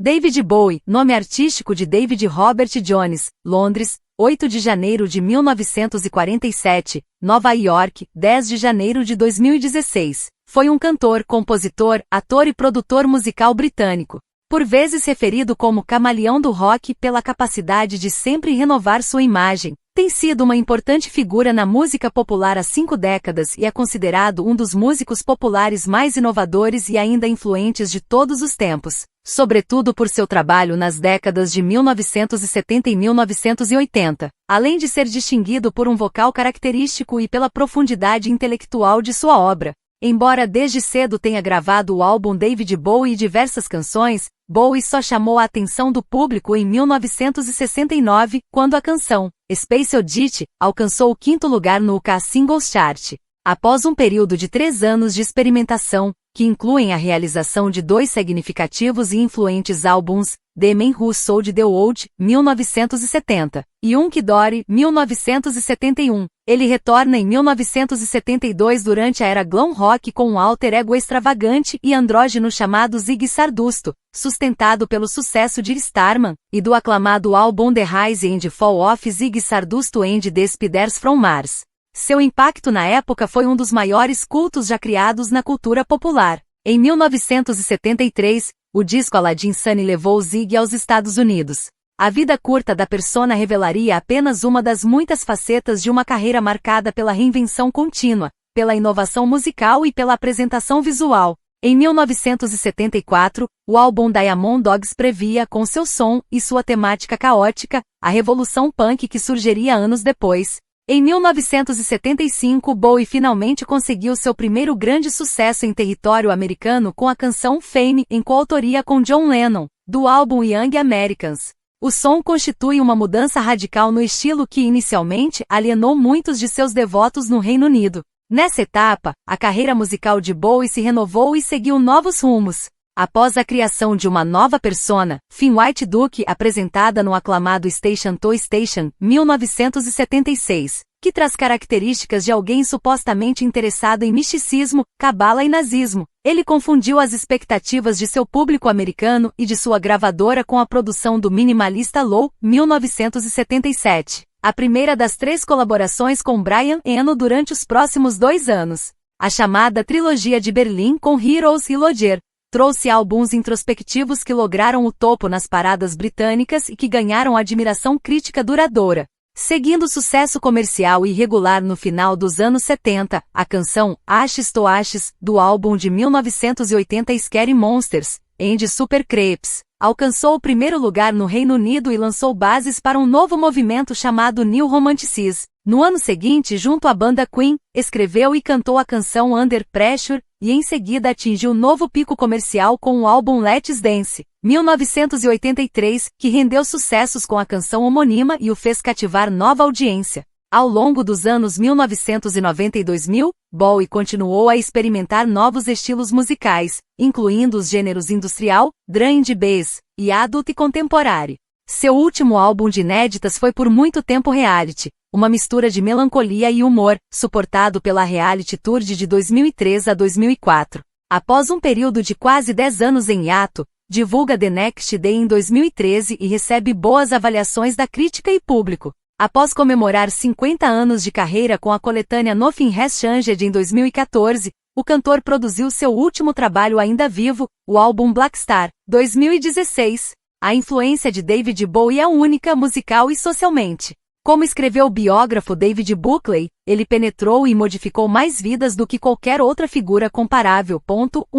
David Bowie, nome artístico de David Robert Jones, Londres, 8 de janeiro de 1947, Nova York, 10 de janeiro de 2016. Foi um cantor, compositor, ator e produtor musical britânico. Por vezes referido como camaleão do rock pela capacidade de sempre renovar sua imagem, tem sido uma importante figura na música popular há 5 décadas e é considerado um dos músicos populares mais inovadores e ainda influentes de todos os tempos, sobretudo por seu trabalho nas décadas de 1970 e 1980, além de ser distinguido por um vocal característico e pela profundidade intelectual de sua obra. Embora desde cedo tenha gravado o álbum David Bowie e diversas canções, Bowie só chamou a atenção do público em 1969, quando a canção Space Oddity alcançou o 5º lugar no UK Singles Chart. Após um período de 3 anos de experimentação, que incluem a realização de 2 significativos e influentes álbuns, The Man Who Sold the World, 1970, e Hunky Dory, 1971, ele retorna em 1972 durante a era glam rock com um alter ego extravagante e andrógeno chamado Ziggy Sardusto, sustentado pelo sucesso de Starman, e do aclamado álbum The Rise and Fall of Ziggy Sardusto and the Spiders from Mars. Seu impacto na época foi um dos maiores cultos já criados na cultura popular. Em 1973, o disco Aladdin Sane levou Ziggy aos Estados Unidos. A vida curta da persona revelaria apenas uma das muitas facetas de uma carreira marcada pela reinvenção contínua, pela inovação musical e pela apresentação visual. Em 1974, o álbum Diamond Dogs previa, com seu som e sua temática caótica, a revolução punk que surgiria anos depois. Em 1975, Bowie finalmente conseguiu seu primeiro grande sucesso em território americano com a canção Fame, em coautoria com John Lennon, do álbum Young Americans. O som constitui uma mudança radical no estilo que inicialmente alienou muitos de seus devotos no Reino Unido. Nessa etapa, a carreira musical de Bowie se renovou e seguiu novos rumos. Após a criação de uma nova persona, Finn White Duke, apresentada no aclamado Station to Station, 1976, que traz características de alguém supostamente interessado em misticismo, cabala e nazismo, ele confundiu as expectativas de seu público americano e de sua gravadora com a produção do minimalista Low, 1977, a primeira das 3 colaborações com Brian Eno durante os próximos 2 anos. A chamada Trilogia de Berlim com Heroes e Lodger trouxe álbuns introspectivos que lograram o topo nas paradas britânicas e que ganharam admiração crítica duradoura. Seguindo o sucesso comercial irregular no final dos anos 70, a canção Ashes to Ashes, do álbum de 1980 Scary Monsters, and Super Creeps, alcançou o 1º lugar no Reino Unido e lançou bases para um novo movimento chamado New Romanticism. No ano seguinte, junto à banda Queen, escreveu e cantou a canção Under Pressure, e em seguida atingiu novo pico comercial com o álbum Let's Dance, 1983, que rendeu sucessos com a canção homônima e o fez cativar nova audiência. Ao longo dos anos 1990 e 2000, Bowie continuou a experimentar novos estilos musicais, incluindo os gêneros industrial, drum and bass, e adult e contemporâneo. Seu último álbum de inéditas foi por muito tempo Reality, uma mistura de melancolia e humor, suportado pela Reality Tour de 2003 a 2004. Após um período de quase 10 anos em hiato, divulga The Next Day em 2013 e recebe boas avaliações da crítica e público. Após comemorar 50 anos de carreira com a coletânea Nothing Has Changed em 2014, o cantor produziu seu último trabalho ainda vivo, o álbum Black Star, 2016. A influência de David Bowie é única musical e socialmente. Como escreveu o biógrafo David Buckley, ele penetrou e modificou mais vidas do que qualquer outra figura comparável.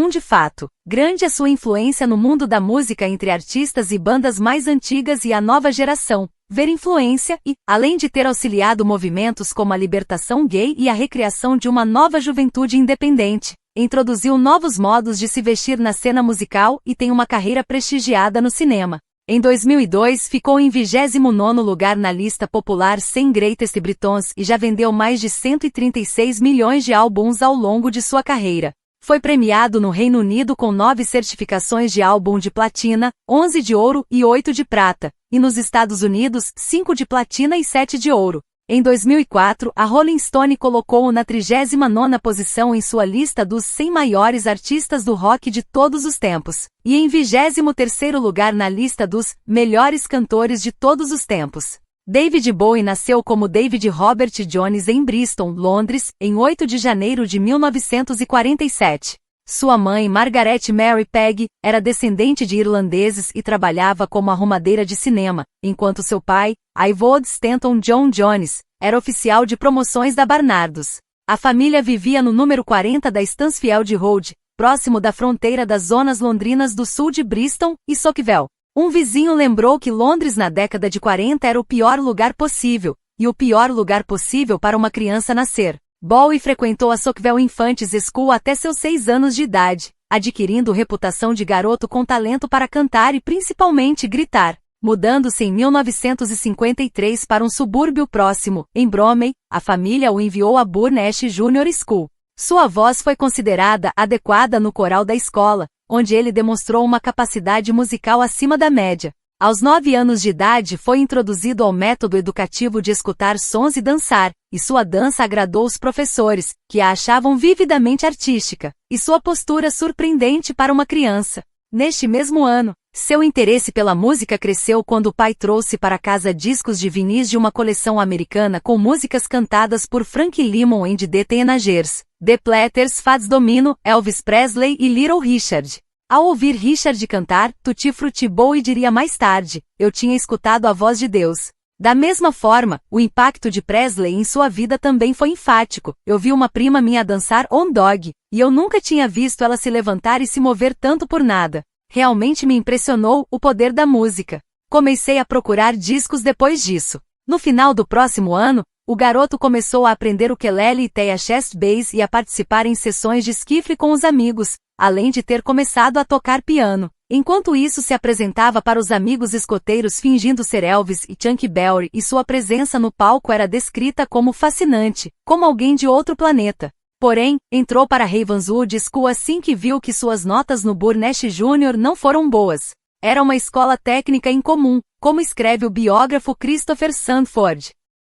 De fato, grande é sua influência no mundo da música entre artistas e bandas mais antigas e a nova geração. Ver influência e, além de ter auxiliado movimentos como a libertação gay e a recriação de uma nova juventude independente, introduziu novos modos de se vestir na cena musical e tem uma carreira prestigiada no cinema. Em 2002 ficou em 29º lugar na lista popular 100 Greatest Britons e já vendeu mais de 136 milhões de álbuns ao longo de sua carreira. Foi premiado no Reino Unido com 9 certificações de álbum de platina, 11 de ouro e 8 de prata, e nos Estados Unidos 5 de platina e 7 de ouro. Em 2004, a Rolling Stone colocou-o na 39ª posição em sua lista dos 100 maiores artistas do rock de todos os tempos, e em 23º lugar na lista dos melhores cantores de todos os tempos. David Bowie nasceu como David Robert Jones em Bristol, Londres, em 8 de janeiro de 1947. Sua mãe, Margaret Mary Pegg, era descendente de irlandeses e trabalhava como arrumadeira de cinema, enquanto seu pai, Ivolde Stanton John Jones, era oficial de promoções da Barnardos. A família vivia no número 40 da Stansfield Road, próximo da fronteira das zonas londrinas do sul de Bristol e Sockville. Um vizinho lembrou que Londres na década de 40 era o pior lugar possível, e o pior lugar possível para uma criança nascer. Bowie frequentou a Sockville Infants School até seus 6 anos de idade, adquirindo reputação de garoto com talento para cantar e principalmente gritar. Mudando-se em 1953 para um subúrbio próximo, em Bromley, a família o enviou a Burn Ash Junior School. Sua voz foi considerada adequada no coral da escola, onde ele demonstrou uma capacidade musical acima da média. Aos 9 anos de idade foi introduzido ao método educativo de escutar sons e dançar, e sua dança agradou os professores, que a achavam vividamente artística, e sua postura surpreendente para uma criança. Neste mesmo ano, seu interesse pela música cresceu quando o pai trouxe para casa discos de vinis de uma coleção americana com músicas cantadas por Frank Lemon and the Teenagers, The Platters, Fats Domino, Elvis Presley e Little Richard. Ao ouvir Richard cantar Tutti Frutti, Bowie diria mais tarde: "Eu tinha escutado a voz de Deus." Da mesma forma, o impacto de Presley em sua vida também foi enfático. "Eu vi uma prima minha dançar On Dog, e eu nunca tinha visto ela se levantar e se mover tanto por nada. Realmente me impressionou o poder da música. Comecei a procurar discos depois disso." No final do próximo ano, o garoto começou a aprender o ukulele e theia chest bass e a participar em sessões de skiffle com os amigos, além de ter começado a tocar piano. Enquanto isso se apresentava para os amigos escoteiros fingindo ser Elvis e Chuck Berry, e sua presença no palco era descrita como fascinante, como alguém de outro planeta. Porém, entrou para a Ravenswood School assim que viu que suas notas no Burn Ash Jr. não foram boas. Era uma escola técnica incomum, como escreve o biógrafo Christopher Sandford.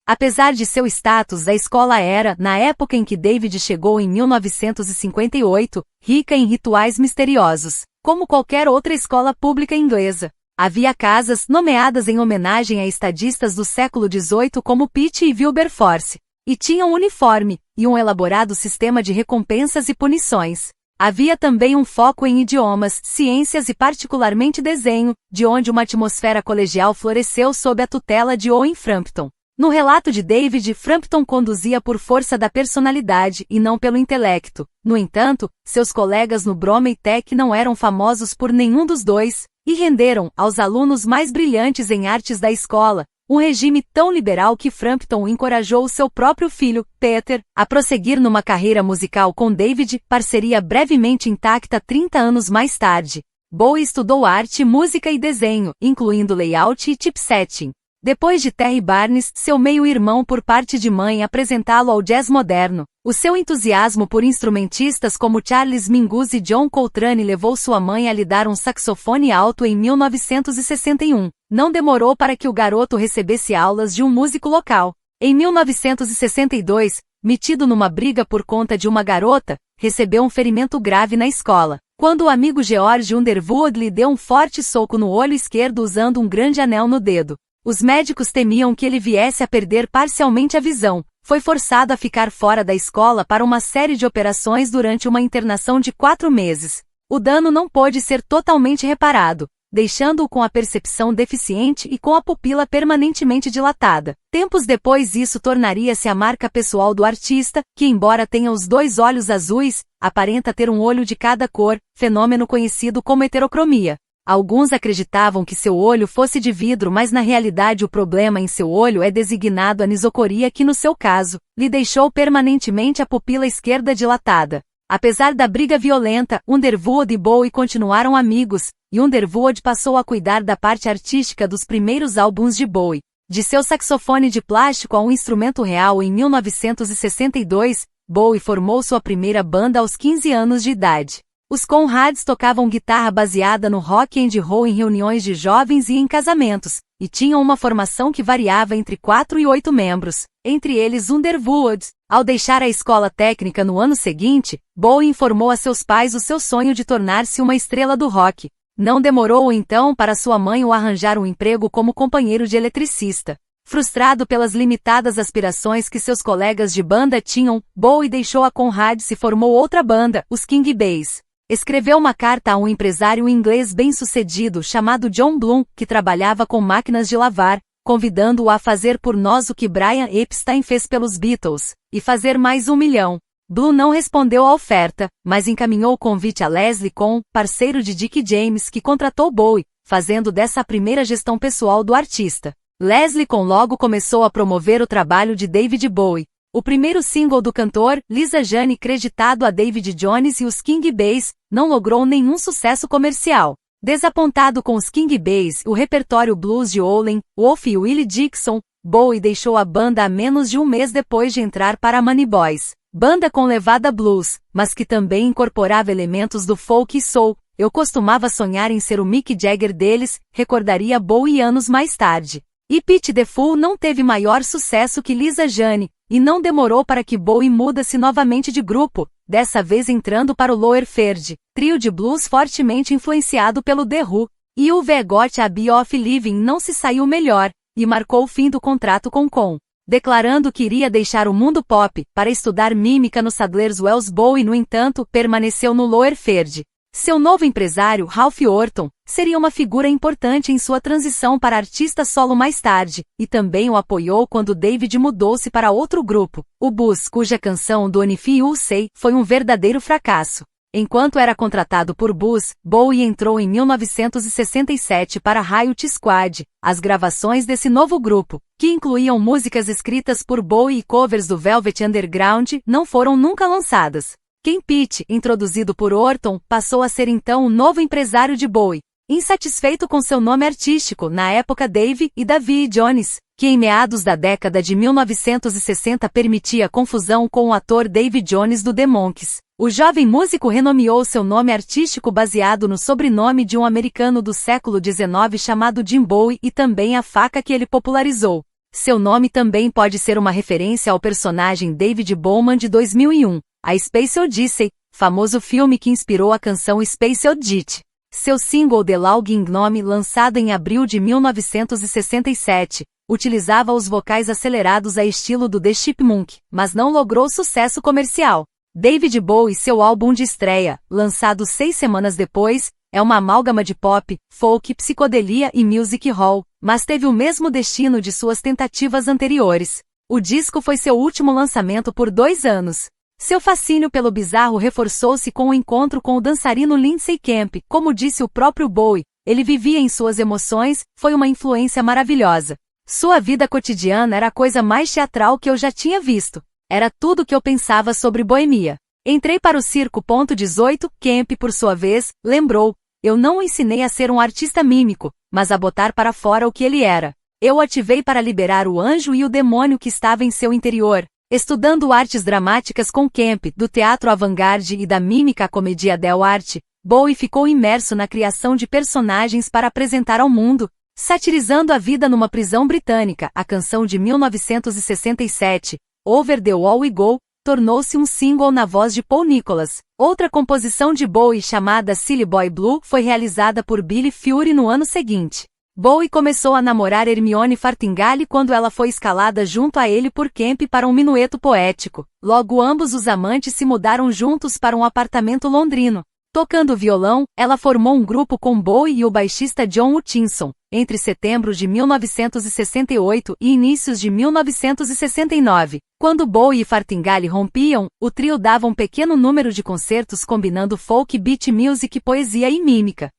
Apesar de seu status, a escola era, na época em que David chegou em 1958, rica em rituais misteriosos, como qualquer outra escola pública inglesa. Havia casas nomeadas em homenagem a estadistas do século XVIII como Pitt e Wilberforce, e tinham um uniforme e um elaborado sistema de recompensas e punições. Havia também um foco em idiomas, ciências e particularmente desenho, de onde uma atmosfera colegial floresceu sob a tutela de Owen Frampton. No relato de David, Frampton conduzia por força da personalidade e não pelo intelecto. No entanto, seus colegas no Bromley Tech não eram famosos por nenhum dos dois, e renderam, aos alunos mais brilhantes em artes da escola, um regime tão liberal que Frampton encorajou seu próprio filho, Peter, a prosseguir numa carreira musical com David, parceria brevemente intacta 30 anos mais tarde. Bowie estudou arte, música e desenho, incluindo layout e typesetting. Depois de Terry Barnes, seu meio-irmão por parte de mãe, apresentá-lo ao jazz moderno, o seu entusiasmo por instrumentistas como Charles Mingus e John Coltrane levou sua mãe a lhe dar um saxofone alto em 1961. Não demorou para que o garoto recebesse aulas de um músico local. Em 1962, metido numa briga por conta de uma garota, recebeu um ferimento grave na escola, quando o amigo George Underwood lhe deu um forte soco no olho esquerdo usando um grande anel no dedo. Os médicos temiam que ele viesse a perder parcialmente a visão. Foi forçado a ficar fora da escola para uma série de operações durante uma internação de 4 meses. O dano não pôde ser totalmente reparado, deixando-o com a percepção deficiente e com a pupila permanentemente dilatada. Tempos depois isso tornaria-se a marca pessoal do artista, que embora tenha os 2 olhos azuis, aparenta ter um olho de cada cor, fenômeno conhecido como heterocromia. Alguns acreditavam que seu olho fosse de vidro, mas na realidade o problema em seu olho é designado anisocoria, que no seu caso, lhe deixou permanentemente a pupila esquerda dilatada. Apesar da briga violenta, Underwood e Bowie continuaram amigos, e Underwood passou a cuidar da parte artística dos primeiros álbuns de Bowie. De seu saxofone de plástico a um instrumento real em 1962, Bowie formou sua primeira banda aos 15 anos de idade. Os Conrads tocavam guitarra baseada no rock and roll em reuniões de jovens e em casamentos, e tinham uma formação que variava entre 4 e 8 membros, entre eles Underwood. Ao deixar a escola técnica no ano seguinte, Bowie informou a seus pais o seu sonho de tornar-se uma estrela do rock. Não demorou então para sua mãe o arranjar um emprego como companheiro de eletricista. Frustrado pelas limitadas aspirações que seus colegas de banda tinham, Bowie deixou a Conrads e formou outra banda, os King Bass. Escreveu uma carta a um empresário inglês bem-sucedido chamado John Bloom, que trabalhava com máquinas de lavar, convidando-o a fazer por nós o que Brian Epstein fez pelos Beatles, e fazer mais 1 milhão. Bloom não respondeu à oferta, mas encaminhou o convite a Leslie Kohn, parceiro de Dick James, que contratou Bowie, fazendo dessa a primeira gestão pessoal do artista. Leslie Kohn logo começou a promover o trabalho de David Bowie. O primeiro single do cantor, Lisa Jane, creditado a David Jones e os King Bass, não logrou nenhum sucesso comercial. Desapontado com os King Bass e o repertório blues de Howlin', Wolf e Willie Dixon, Bowie deixou a banda a menos de um mês depois de entrar para a Money Boys, banda com levada blues, mas que também incorporava elementos do folk e soul. Eu costumava sonhar em ser o Mick Jagger deles, recordaria Bowie anos mais tarde. E Pete the Fool não teve maior sucesso que Lisa Jane, e não demorou para que Bowie mudasse novamente de grupo, dessa vez entrando para o Lower Third, trio de blues fortemente influenciado pelo The Who. E o The Got a Bee of Living não se saiu melhor, e marcou o fim do contrato com Kohn. Declarando que iria deixar o mundo pop para estudar mímica no Sadler's Wells, Bowie, no entanto, permaneceu no Lower Third. Seu novo empresário, Ralph Orton, seria uma figura importante em sua transição para artista solo mais tarde, e também o apoiou quando David mudou-se para outro grupo, o Buzz, cuja canção Don't If You Say foi um verdadeiro fracasso. Enquanto era contratado por Buzz, Bowie entrou em 1967 para Riot Squad. As gravações desse novo grupo, que incluíam músicas escritas por Bowie e covers do Velvet Underground, não foram nunca lançadas. Ken Pitt, introduzido por Orton, passou a ser então o novo empresário de Bowie. Insatisfeito com seu nome artístico, na época Dave e Davy Jones, que em meados da década de 1960 permitia confusão com o ator Davy Jones do The Monkees, o jovem músico renomeou seu nome artístico baseado no sobrenome de um americano do século XIX chamado Jim Bowie e também a faca que ele popularizou. Seu nome também pode ser uma referência ao personagem David Bowman de 2001. A Space Odyssey, famoso filme que inspirou a canção Space Oddity. Seu single The Logging Gnome, lançado em abril de 1967, utilizava os vocais acelerados a estilo do The Chipmunk, mas não logrou sucesso comercial. David Bowie, seu álbum de estreia, lançado 6 semanas depois, é uma amálgama de pop, folk, psicodelia e music hall, mas teve o mesmo destino de suas tentativas anteriores. O disco foi seu último lançamento por 2 anos. Seu fascínio pelo bizarro reforçou-se com o encontro com o dançarino Lindsay Camp. Como disse o próprio Bowie, ele vivia em suas emoções, foi uma influência maravilhosa. Sua vida cotidiana era a coisa mais teatral que eu já tinha visto. Era tudo que eu pensava sobre boemia. Entrei para o circo. 18, Camp, por sua vez, lembrou. Eu não o ensinei a ser um artista mímico, mas a botar para fora o que ele era. Eu o ativei para liberar o anjo e o demônio que estava em seu interior. Estudando artes dramáticas com Camp, do teatro avant-garde e da mímica à comédia dell'arte, Bowie ficou imerso na criação de personagens para apresentar ao mundo, satirizando a vida numa prisão britânica. A canção de 1967, Over the Wall We Go, tornou-se um single na voz de Paul Nicholas. Outra composição de Bowie, chamada Silly Boy Blue, foi realizada por Billy Fury no ano seguinte. Bowie começou a namorar Hermione Farthingale quando ela foi escalada junto a ele por Camp para um minueto poético. Logo ambos os amantes se mudaram juntos para um apartamento londrino. Tocando violão, ela formou um grupo com Bowie e o baixista John Hutchinson. Entre setembro de 1968 e inícios de 1969, quando Bowie e Farthingale rompiam, o trio dava um pequeno número de concertos combinando folk, beat music, poesia e mímica.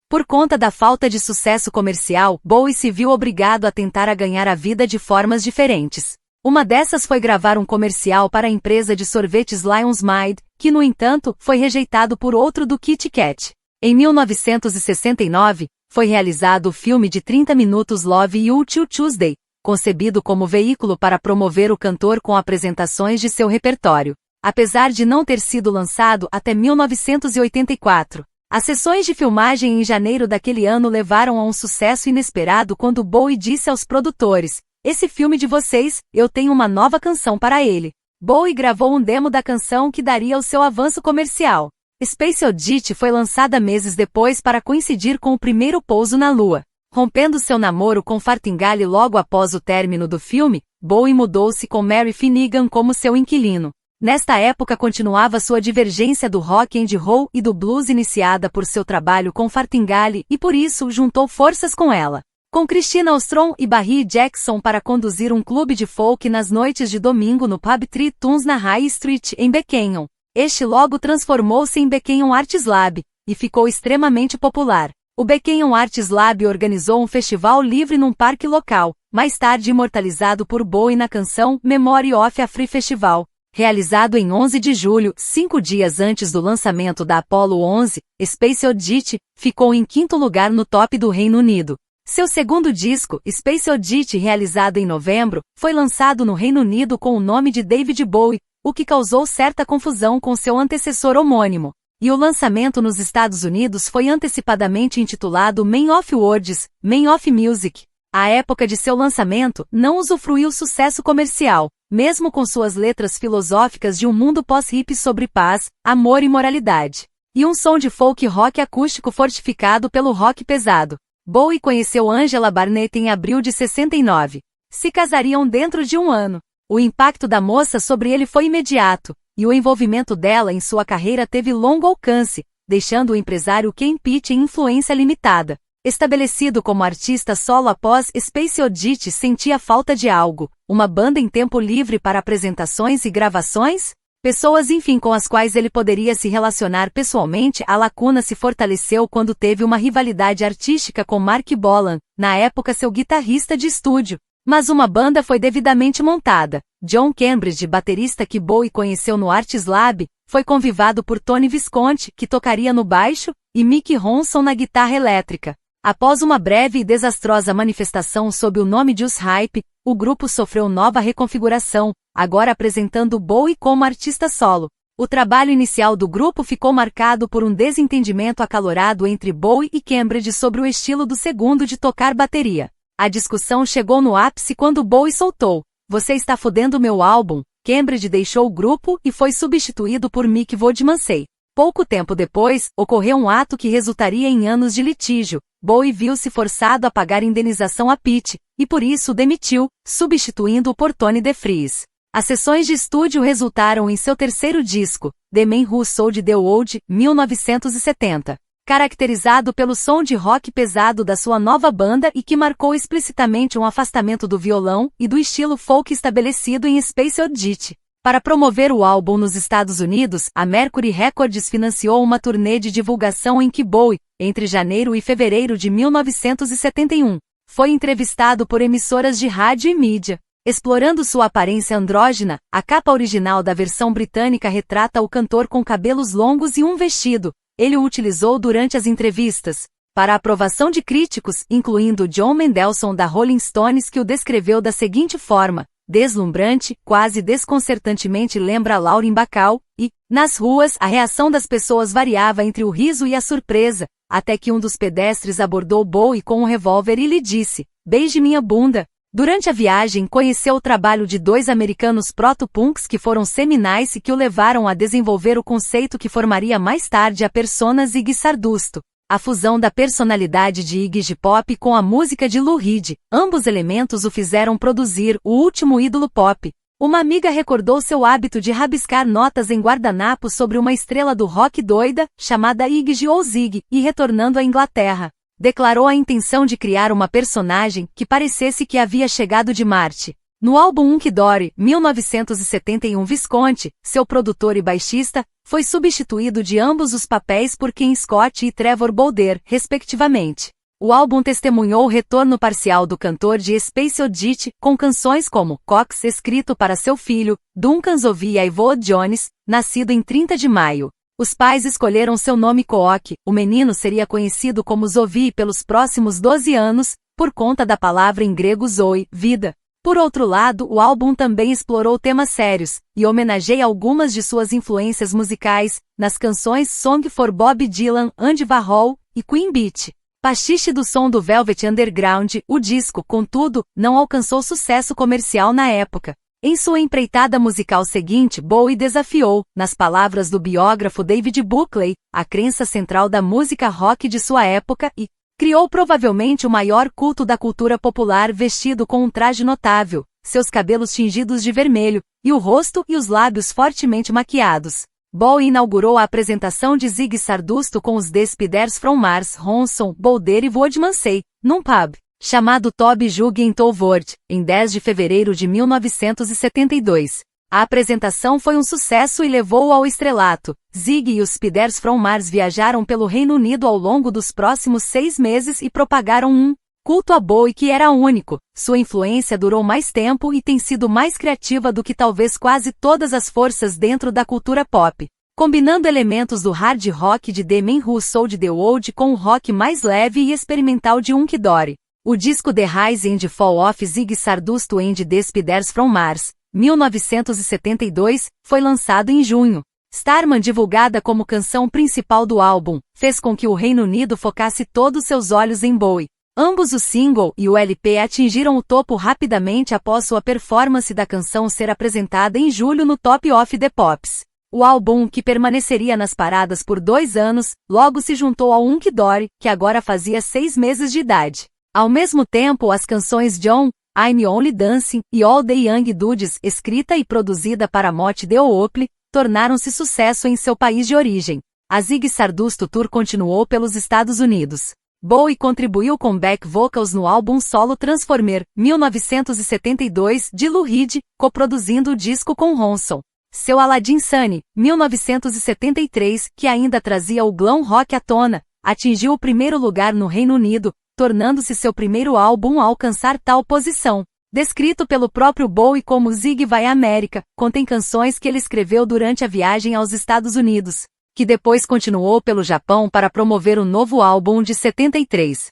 Por conta da falta de sucesso comercial, Bowie se viu obrigado a tentar ganhar a vida de formas diferentes. Uma dessas foi gravar um comercial para a empresa de sorvetes Lion's Made, que no entanto, foi rejeitado por outro do Kit Kat. Em 1969, foi realizado o filme de 30 minutos Love You Till Tuesday, concebido como veículo para promover o cantor com apresentações de seu repertório. apesar de não ter sido lançado até 1984. As sessões de filmagem em janeiro daquele ano levaram a um sucesso inesperado quando Bowie disse aos produtores: "Esse filme de vocês, eu tenho uma nova canção para ele." Bowie gravou um demo da canção que daria o seu avanço comercial. Space Oddity foi lançada meses depois para coincidir com o primeiro pouso na Lua. Rompendo seu namoro com Fartingali logo após o término do filme, Bowie mudou-se com Mary Finnegan como seu inquilino. Nesta época continuava sua divergência do rock and roll e do blues iniciada por seu trabalho com Fartingali e por isso juntou forças com ela. Com Christina Ostrom e Barry Jackson para conduzir um clube de folk nas noites de domingo no pub Three Tunes na High Street em Beckenham. Este logo transformou-se em Beckenham Arts Lab, e ficou extremamente popular. O Beckenham Arts Lab organizou um festival livre num parque local, mais tarde imortalizado por Bowie na canção Memory of a Free Festival. Realizado em 11 de julho, 5 dias antes do lançamento da Apollo 11, Space Oddity ficou em quinto lugar no top do Reino Unido. Seu segundo disco, Space Oddity, realizado em novembro, foi lançado no Reino Unido com o nome de David Bowie, o que causou certa confusão com seu antecessor homônimo. E o lançamento nos Estados Unidos foi antecipadamente intitulado Man of Words, Man of Music. A época de seu lançamento não usufruiu sucesso comercial, mesmo com suas letras filosóficas de um mundo pós-hippie sobre paz, amor e moralidade. E um som de folk rock acústico fortificado pelo rock pesado. Bowie conheceu Angela Barnett em abril de 69. Se casariam dentro de um ano. O impacto da moça sobre ele foi imediato, e o envolvimento dela em sua carreira teve longo alcance, deixando o empresário Ken Pitt em influência limitada. Estabelecido como artista solo após Space Oddity, sentia falta de algo, uma banda em tempo livre para apresentações e gravações? Pessoas enfim com as quais ele poderia se relacionar pessoalmente. A lacuna se fortaleceu quando teve uma rivalidade artística com Mark Bolan, na época seu guitarrista de estúdio. Mas uma banda foi devidamente montada. John Cambridge, baterista que Bowie conheceu no Arts Lab, foi convivado por Tony Visconti, que tocaria no baixo, e Mick Ronson na guitarra elétrica. Após uma breve e desastrosa manifestação sob o nome de Os Hype, o grupo sofreu nova reconfiguração, agora apresentando Bowie como artista solo. O trabalho inicial do grupo ficou marcado por um desentendimento acalorado entre Bowie e Cambridge sobre o estilo do segundo de tocar bateria. A discussão chegou no ápice quando Bowie soltou: "Você está fodendo meu álbum." Cambridge deixou o grupo e foi substituído por Mick Vodmansey. Pouco tempo depois, ocorreu um ato que resultaria em anos de litígio. Bowie viu-se forçado a pagar indenização a Pitt, e por isso o demitiu, substituindo-o por Tony DeFries. As sessões de estúdio resultaram em seu terceiro disco, The Man Who Sold the World, 1970. Caracterizado pelo som de rock pesado da sua nova banda e que marcou explicitamente um afastamento do violão e do estilo folk estabelecido em Space Oddity. Para promover o álbum nos Estados Unidos, a Mercury Records financiou uma turnê de divulgação em que Bowie, entre janeiro e fevereiro de 1971, foi entrevistado por emissoras de rádio e mídia. Explorando sua aparência andrógina, a capa original da versão britânica retrata o cantor com cabelos longos e um vestido. Ele o utilizou durante as entrevistas. Para a aprovação de críticos, incluindo John Mendelsohn da Rolling Stones, que o descreveu da seguinte forma: deslumbrante, quase desconcertantemente lembra Lauren Bacall, e, nas ruas, a reação das pessoas variava entre o riso e a surpresa, até que um dos pedestres abordou Bowie com um revólver e lhe disse: "Beije minha bunda." Durante a viagem conheceu o trabalho de dois americanos proto-punks que foram seminais e que o levaram a desenvolver o conceito que formaria mais tarde a persona Ziggy Stardust. A fusão da personalidade de Iggy Pop com a música de Lou Reed, ambos elementos o fizeram produzir O Último Ídolo Pop. Uma amiga recordou seu hábito de rabiscar notas em guardanapo sobre uma estrela do rock doida, chamada Iggy ou Ziggy, e retornando à Inglaterra, declarou a intenção de criar uma personagem que parecesse que havia chegado de Marte. No álbum Hunky Dory, 1971, Visconti, seu produtor e baixista, foi substituído de ambos os papéis por Ken Scott e Trevor Bolder, respectivamente. O álbum testemunhou o retorno parcial do cantor de Space Oddity, com canções como Cox, escrito para seu filho, Duncan Zovi Ivo Jones, nascido em 30 de maio. Os pais escolheram seu nome Cook. O menino seria conhecido como Zovi pelos próximos 12 anos, por conta da palavra em grego zoe, vida. Por outro lado, o álbum também explorou temas sérios, e homenageia algumas de suas influências musicais, nas canções Song for Bob Dylan, Andy Warhol e Queen Beat. Pastiche do som do Velvet Underground, o disco, contudo, não alcançou sucesso comercial na época. Em sua empreitada musical seguinte, Bowie desafiou, nas palavras do biógrafo David Buckley, a crença central da música rock de sua época e criou provavelmente o maior culto da cultura popular vestido com um traje notável, seus cabelos tingidos de vermelho, e o rosto e os lábios fortemente maquiados. Bowie inaugurou a apresentação de Ziggy Stardust com os The Spiders from Mars, Ronson, Boulder e Woodmansey, num pub chamado Toby Jug em Tolworth, em 10 de fevereiro de 1972. A apresentação foi um sucesso e levou-o ao estrelato. Ziggy e os Spiders from Mars viajaram pelo Reino Unido ao longo dos próximos 6 meses e propagaram um culto a Bowie que era único. Sua influência durou mais tempo e tem sido mais criativa do que talvez quase todas as forças dentro da cultura pop, combinando elementos do hard rock de The Man Who Sold the World com o rock mais leve e experimental de Hunky Dory. O disco The Rise and Fall of Ziggy Stardust and the Spiders from Mars, 1972, foi lançado em junho. Starman, divulgada como canção principal do álbum, fez com que o Reino Unido focasse todos seus olhos em Bowie. Ambos o single e o LP atingiram o topo rapidamente após sua performance da canção ser apresentada em julho no Top of the Pops. O álbum, que permaneceria nas paradas por 2 anos, logo se juntou ao Hunky Dory, que agora fazia 6 meses de idade. Ao mesmo tempo, as canções John, I'm Only Dancing e All the Young Dudes, escrita e produzida para Mott The Hoople, tornaram-se sucesso em seu país de origem. A Ziggy Stardust Tour continuou pelos Estados Unidos. Bowie contribuiu com back vocals no álbum solo Transformer, 1972, de Lou Reed, coproduzindo o disco com Ronson. Seu Aladdin Sane, 1973, que ainda trazia o glam rock à tona, atingiu o primeiro lugar no Reino Unido, tornando-se seu primeiro álbum a alcançar tal posição. Descrito pelo próprio Bowie como Ziggy Vai à América, contém canções que ele escreveu durante a viagem aos Estados Unidos, que depois continuou pelo Japão para promover o novo álbum de 73.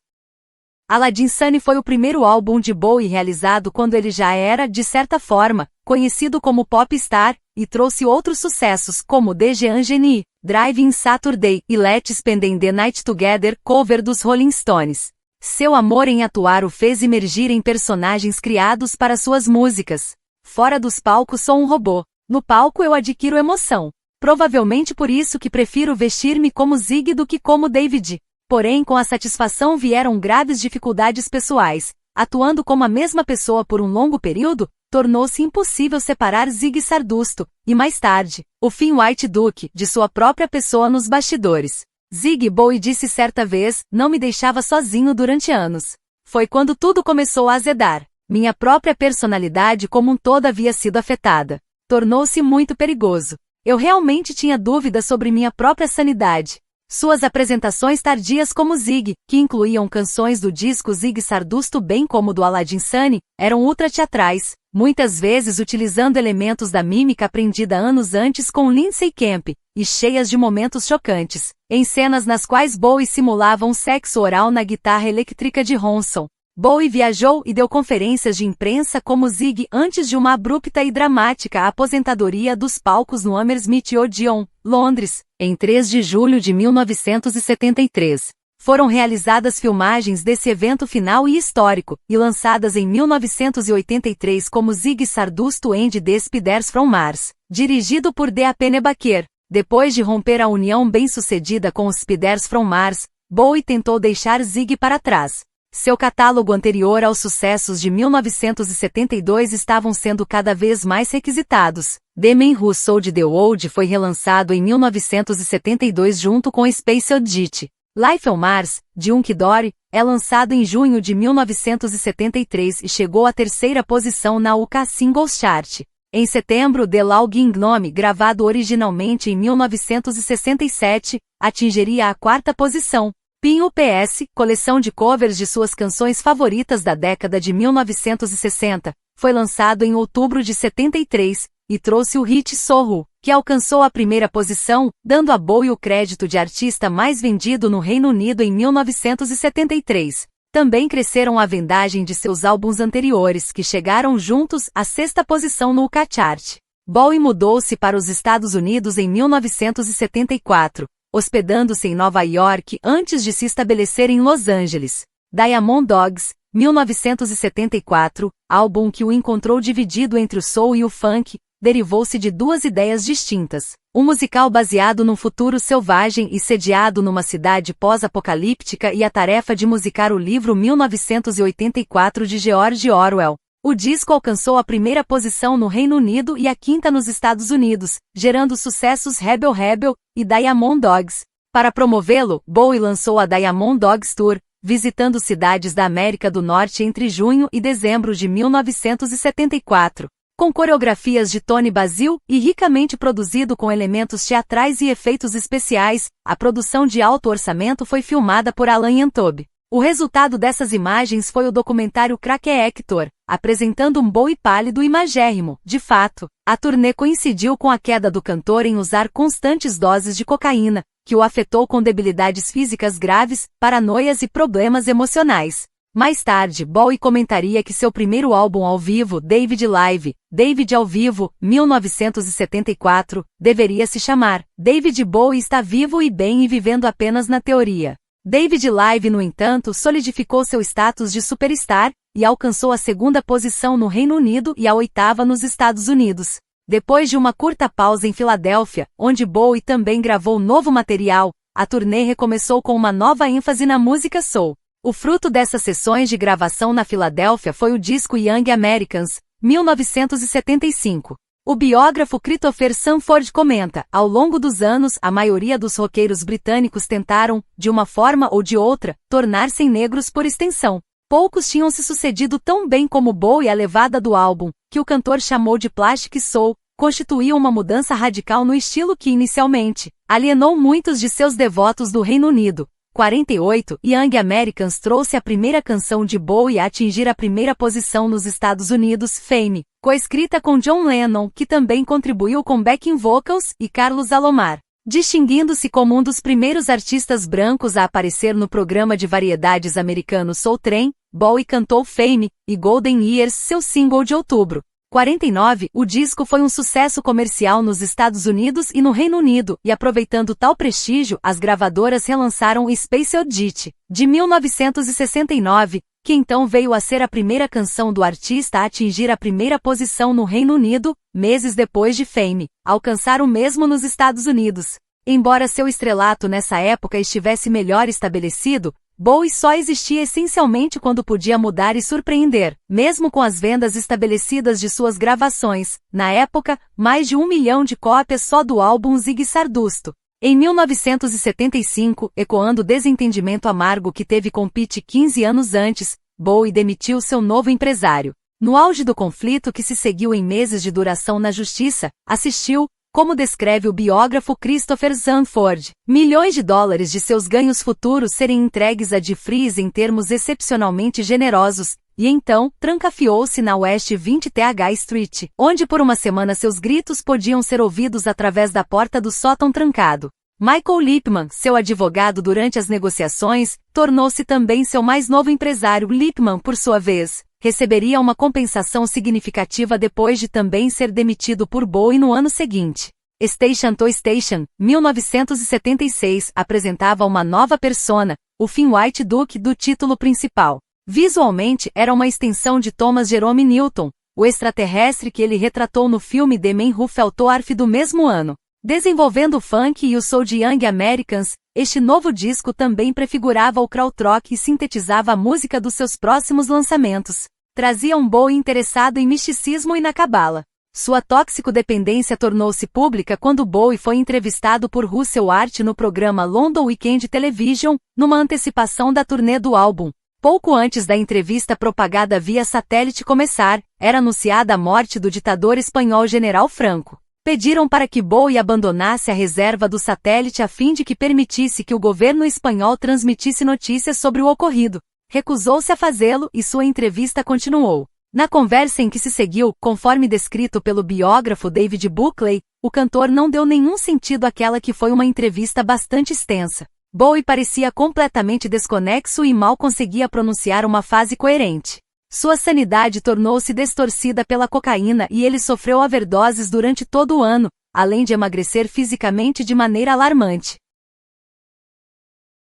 Aladdin Sane foi o primeiro álbum de Bowie realizado quando ele já era, de certa forma, conhecido como pop star, e trouxe outros sucessos como The Jean Genie, Drive-In Saturday e Let's Spend the Night Together, cover dos Rolling Stones. Seu amor em atuar o fez emergir em personagens criados para suas músicas. Fora dos palcos sou um robô. No palco eu adquiro emoção. Provavelmente por isso que prefiro vestir-me como Ziggy do que como David. Porém, com a satisfação vieram graves dificuldades pessoais. Atuando como a mesma pessoa por um longo período, tornou-se impossível separar Ziggy Stardust, e mais tarde, o Finn White Duke, de sua própria pessoa nos bastidores. Ziggy, Bowie disse certa vez, não me deixava sozinho durante anos. Foi quando tudo começou a azedar. Minha própria personalidade como um todo havia sido afetada. Tornou-se muito perigoso. Eu realmente tinha dúvidas sobre minha própria sanidade. Suas apresentações tardias como Ziggy, que incluíam canções do disco Ziggy Stardust bem como do Aladdin Sane, eram ultra-teatrais, muitas vezes utilizando elementos da mímica aprendida anos antes com Lindsay Kemp, e cheias de momentos chocantes, em cenas nas quais Bowie simulava um sexo oral na guitarra elétrica de Ronson. Bowie viajou e deu conferências de imprensa como Ziggy antes de uma abrupta e dramática aposentadoria dos palcos no Hammersmith Odeon, Londres, em 3 de julho de 1973. Foram realizadas filmagens desse evento final e histórico, e lançadas em 1983 como Ziggy Stardust and the Spiders from Mars, dirigido por D.A. Pennebaker. Depois de romper a união bem-sucedida com os Spiders from Mars, Bowie tentou deixar Ziggy para trás. Seu catálogo anterior aos sucessos de 1972 estavam sendo cada vez mais requisitados. The Man Who Sold the World foi relançado em 1972 junto com Space Oddity. Life on Mars, de Hunky Dory, é lançado em junho de 1973 e chegou à 3ª posição na UK Singles Chart. Em setembro, The Logging Gnome, gravado originalmente em 1967, atingiria a 4ª posição. Pinho PS, coleção de covers de suas canções favoritas da década de 1960, foi lançado em outubro de 73, e trouxe o hit Sorro, que alcançou a 1ª posição, dando a Bowie o crédito de artista mais vendido no Reino Unido em 1973. Também cresceram a vendagem de seus álbuns anteriores que chegaram juntos à 6ª posição no UK Chart. Bowie mudou-se para os Estados Unidos em 1974, hospedando-se em Nova York antes de se estabelecer em Los Angeles. Diamond Dogs, 1974, álbum que o encontrou dividido entre o soul e o funk, derivou-se de duas ideias distintas. Um musical baseado num futuro selvagem e sediado numa cidade pós-apocalíptica e a tarefa de musicar o livro 1984 de George Orwell. O disco alcançou a 1ª posição no Reino Unido e a 5ª nos Estados Unidos, gerando sucessos Rebel Rebel e Diamond Dogs. Para promovê-lo, Bowie lançou a Diamond Dogs Tour, visitando cidades da América do Norte entre junho e dezembro de 1974. Com coreografias de Tony Basil e ricamente produzido com elementos teatrais e efeitos especiais, a produção de alto orçamento foi filmada por Alan Yantob. O resultado dessas imagens foi o documentário Crack Hector, apresentando um Bowie pálido e magérrimo. De fato, a turnê coincidiu com a queda do cantor em usar constantes doses de cocaína, que o afetou com debilidades físicas graves, paranoias e problemas emocionais. Mais tarde, Bowie comentaria que seu primeiro álbum ao vivo, David Live, David ao vivo, 1974, deveria se chamar David Bowie está vivo e bem e vivendo apenas na teoria. David Live, no entanto, solidificou seu status de superstar e alcançou a 2ª posição no Reino Unido e a 8ª nos Estados Unidos. Depois de uma curta pausa em Filadélfia, onde Bowie também gravou novo material, a turnê recomeçou com uma nova ênfase na música soul. O fruto dessas sessões de gravação na Filadélfia foi o disco Young Americans, 1975. O biógrafo Christopher Sanford comenta: ao longo dos anos, a maioria dos roqueiros britânicos tentaram, de uma forma ou de outra, tornar-se negros por extensão. Poucos tinham se sucedido tão bem como Bowie. A levada do álbum, que o cantor chamou de Plastic Soul, constituía uma mudança radical no estilo que inicialmente alienou muitos de seus devotos do Reino Unido. 48, Young Americans trouxe a primeira canção de Bowie a atingir a 1ª posição nos Estados Unidos, Fame, coescrita com John Lennon, que também contribuiu com backing vocals, e Carlos Alomar. Distinguindo-se como um dos primeiros artistas brancos a aparecer no programa de variedades americano Soul Train, Bowie cantou Fame e Golden Years, seu single de outubro. 49, o disco foi um sucesso comercial nos Estados Unidos e no Reino Unido, e aproveitando tal prestígio, as gravadoras relançaram Space Oddity, de 1969, que então veio a ser a primeira canção do artista a atingir a 1ª posição no Reino Unido, meses depois de Fame alcançar o mesmo nos Estados Unidos. Embora seu estrelato nessa época estivesse melhor estabelecido, Bowie só existia essencialmente quando podia mudar e surpreender, mesmo com as vendas estabelecidas de suas gravações. Na época, mais de 1 milhão de cópias só do álbum Ziggy Sardusto. Em 1975, ecoando o desentendimento amargo que teve com Pete 15 anos antes, Bowie demitiu seu novo empresário. No auge do conflito que se seguiu em meses de duração na justiça, assistiu, como descreve o biógrafo Christopher Sanford, milhões de dólares de seus ganhos futuros serem entregues a DeFreeze em termos excepcionalmente generosos, e então, trancafiou-se na West 20 TH Street, onde por uma semana seus gritos podiam ser ouvidos através da porta do sótão trancado. Michael Lipman, seu advogado durante as negociações, tornou-se também seu mais novo empresário. Lipman, por sua vez, receberia uma compensação significativa depois de também ser demitido por Bowie no ano seguinte. Station to Station, 1976, apresentava uma nova persona, o Finn White Duke do título principal. Visualmente, era uma extensão de Thomas Jerome Newton, o extraterrestre que ele retratou no filme The Man Who Fell Earth do mesmo ano. Desenvolvendo o funk e o soul de Young Americans, este novo disco também prefigurava o krautrock e sintetizava a música dos seus próximos lançamentos. Trazia um Bowie interessado em misticismo e na cabala. Sua toxicodependência tornou-se pública quando Bowie foi entrevistado por Russell Hart no programa London Weekend Television, numa antecipação da turnê do álbum. Pouco antes da entrevista propagada via satélite começar, era anunciada a morte do ditador espanhol General Franco. Pediram para que Bowie abandonasse a reserva do satélite a fim de que permitisse que o governo espanhol transmitisse notícias sobre o ocorrido. Recusou-se a fazê-lo e sua entrevista continuou. Na conversa em que se seguiu, conforme descrito pelo biógrafo David Buckley, o cantor não deu nenhum sentido àquela que foi uma entrevista bastante extensa. Bowie parecia completamente desconexo e mal conseguia pronunciar uma frase coerente. Sua sanidade tornou-se distorcida pela cocaína e ele sofreu overdoses durante todo o ano, além de emagrecer fisicamente de maneira alarmante.